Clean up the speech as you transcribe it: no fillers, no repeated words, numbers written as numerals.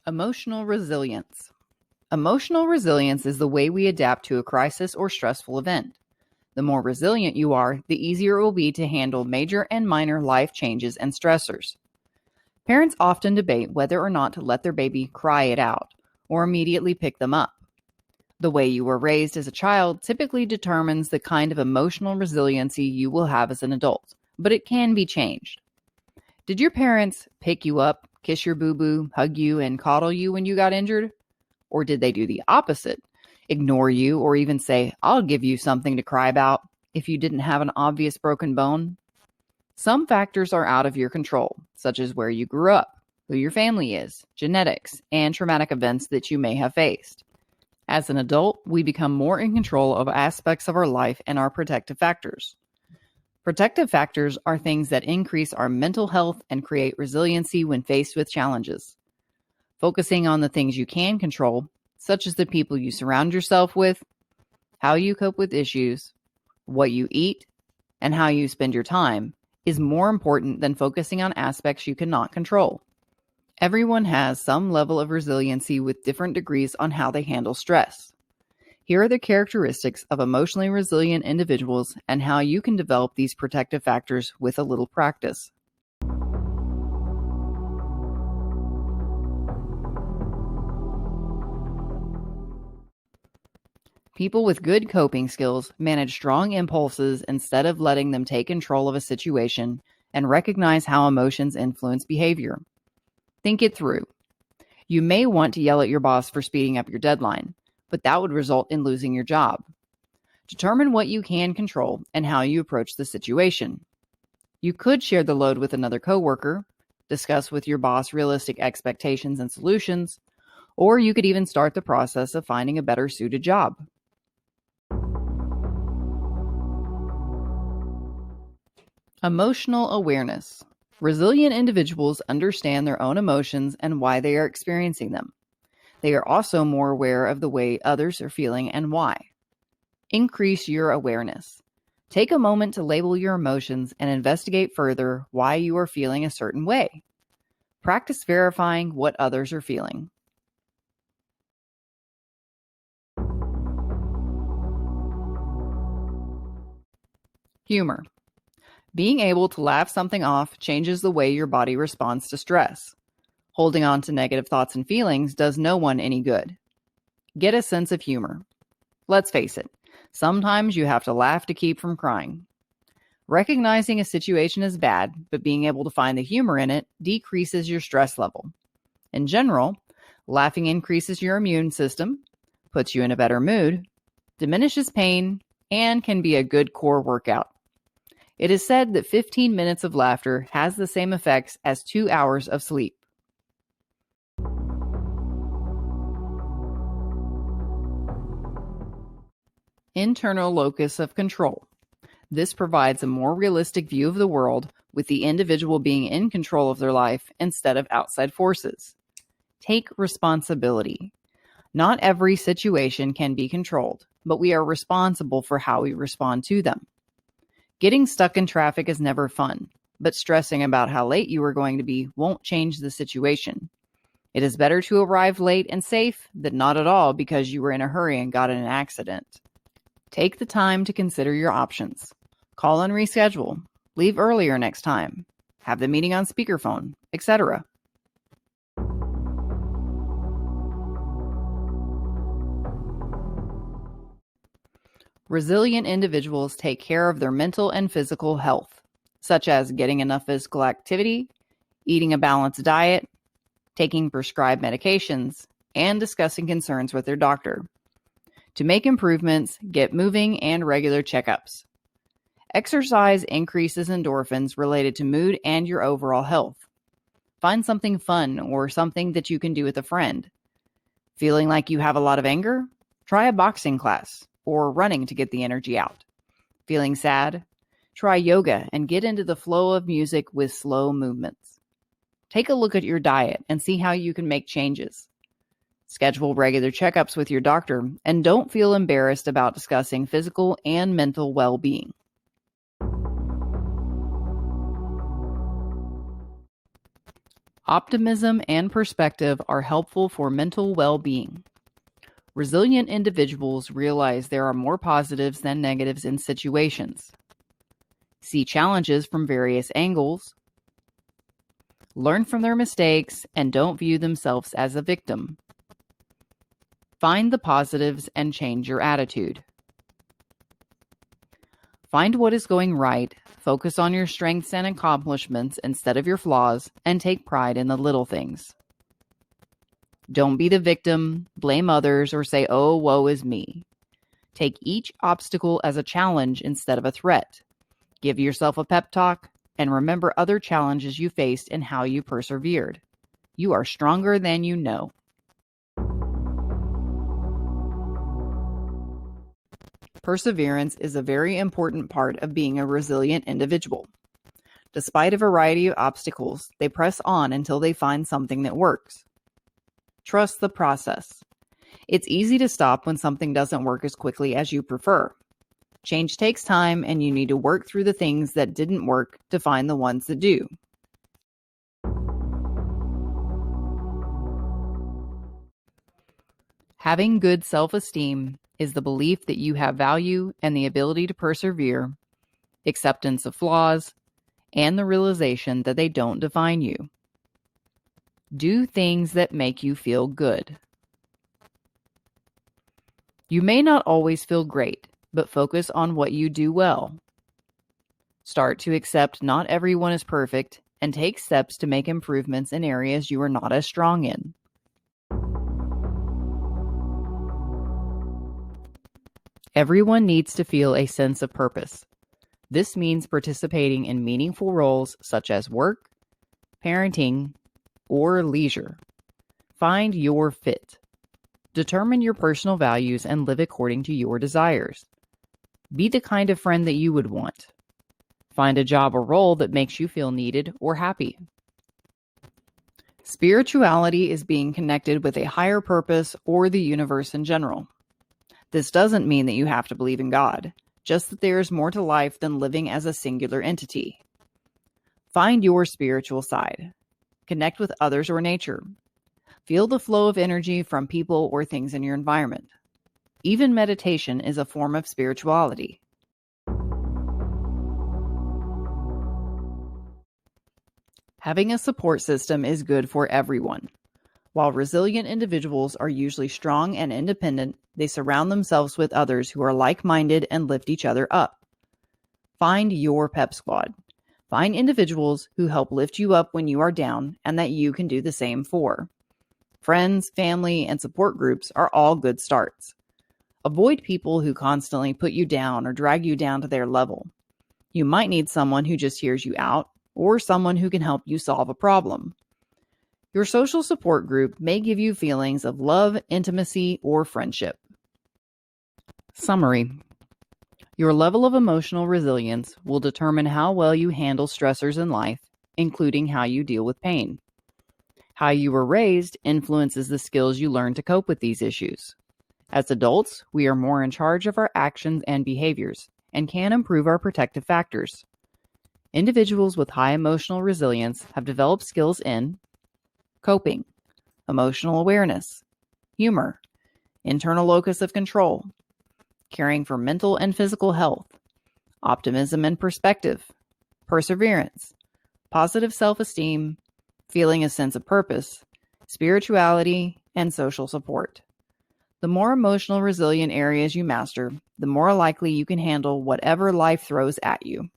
Emotional resilience. Emotional resilience is the way we adapt to a crisis or stressful event. The more resilient you are, the easier it will be to handle major and minor life changes and stressors. Parents often debate whether or not to let their baby cry it out or immediately pick them up. The way you were raised as a child typically determines the kind of emotional resiliency you will have as an adult, but it can be changed. Did your parents pick you up, kiss your boo-boo, hug you, and coddle you when you got injured? Or did they do the opposite? Ignore you or even say, "I'll give you something to cry about," if you didn't have an obvious broken bone? Some factors are out of your control, such as where you grew up, who your family is, genetics, and traumatic events that you may have faced. As an adult, we become more in control of aspects of our life and our protective factors. Protective factors are things that increase our mental health and create resiliency when faced with challenges. Focusing on the things you can control, such as the people you surround yourself with, how you cope with issues, what you eat, and how you spend your time, is more important than focusing on aspects you cannot control. Everyone has some level of resiliency with different degrees on how they handle stress. Here are the characteristics of emotionally resilient individuals and how you can develop these protective factors with a little practice. People with good coping skills manage strong impulses instead of letting them take control of a situation and recognize how emotions influence behavior. Think it through. You may want to yell at your boss for speeding up your deadline, but that would result in losing your job. Determine what you can control and how you approach the situation. You could share the load with another coworker, discuss with your boss realistic expectations and solutions, or you could even start the process of finding a better suited job. Emotional awareness. Resilient individuals understand their own emotions and why they are experiencing them. They are also more aware of the way others are feeling and why. Increase your awareness. Take a moment to label your emotions and investigate further why you are feeling a certain way. Practice verifying what others are feeling. Humor. Being able to laugh something off changes the way your body responds to stress. Holding on to negative thoughts and feelings does no one any good. Get a sense of humor. Let's face it, sometimes you have to laugh to keep from crying. Recognizing a situation is bad, but being able to find the humor in it decreases your stress level. In general, laughing increases your immune system, puts you in a better mood, diminishes pain, and can be a good core workout. It is said that 15 minutes of laughter has the same effects as 2 hours of sleep. Internal locus of control. This provides a more realistic view of the world, with the individual being in control of their life instead of outside forces. Take responsibility. Not every situation can be controlled, but we are responsible for how we respond to them. Getting stuck in traffic is never fun, but stressing about how late you are going to be won't change the situation. It is better to arrive late and safe than not at all because you were in a hurry and got in an accident. Take the time to consider your options. Call and reschedule. Leave earlier next time. Have the meeting on speakerphone, etc. Resilient individuals take care of their mental and physical health, such as getting enough physical activity, eating a balanced diet, taking prescribed medications, and discussing concerns with their doctor. To make improvements, get moving and regular checkups. Exercise increases endorphins related to mood and your overall health. Find something fun or something that you can do with a friend. Feeling like you have a lot of anger? Try a boxing class or running to get the energy out. Feeling sad? Try yoga and get into the flow of music with slow movements. Take a look at your diet and see how you can make changes. Schedule regular checkups with your doctor and don't feel embarrassed about discussing physical and mental well-being. Optimism and perspective are helpful for mental well-being. Resilient individuals realize there are more positives than negatives in situations. See challenges from various angles. Learn from their mistakes and don't view themselves as a victim. Find the positives and change your attitude. Find what is going right, focus on your strengths and accomplishments instead of your flaws, and take pride in the little things. Don't be the victim, blame others, or say, "Oh, woe is me." Take each obstacle as a challenge instead of a threat. Give yourself a pep talk, and remember other challenges you faced and how you persevered. You are stronger than you know. Perseverance is a very important part of being a resilient individual. Despite a variety of obstacles, they press on until they find something that works. Trust the process. It's easy to stop when something doesn't work as quickly as you prefer. Change takes time, and you need to work through the things that didn't work to find the ones that do. Having good self-esteem is the belief that you have value and the ability to persevere, acceptance of flaws, and the realization that they don't define you. Do things that make you feel good. You may not always feel great, but focus on what you do well. Start to accept not everyone is perfect and take steps to make improvements in areas you are not as strong in. Everyone needs to feel a sense of purpose. This means participating in meaningful roles such as work, parenting, or leisure. Find your fit. Determine your personal values and live according to your desires. Be the kind of friend that you would want. Find a job or role that makes you feel needed or happy. Spirituality is being connected with a higher purpose or the universe in general. This doesn't mean that you have to believe in God, just that there is more to life than living as a singular entity. Find your spiritual side. Connect with others or nature. Feel the flow of energy from people or things in your environment. Even meditation is a form of spirituality. Having a support system is good for everyone. While resilient individuals are usually strong and independent, they surround themselves with others who are like-minded and lift each other up. Find your pep squad. Find individuals who help lift you up when you are down and that you can do the same for. Friends, family, and support groups are all good starts. Avoid people who constantly put you down or drag you down to their level. You might need someone who just hears you out or someone who can help you solve a problem. Your social support group may give you feelings of love, intimacy, or friendship. Summary. Your level of emotional resilience will determine how well you handle stressors in life, including how you deal with pain. How you were raised influences the skills you learn to cope with these issues. As adults, we are more in charge of our actions and behaviors and can improve our protective factors. Individuals with high emotional resilience have developed skills in coping, emotional awareness, humor, internal locus of control, caring for mental and physical health, optimism and perspective, perseverance, positive self-esteem, feeling a sense of purpose, spirituality, and social support. The more emotional resilient areas you master, the more likely you can handle whatever life throws at you.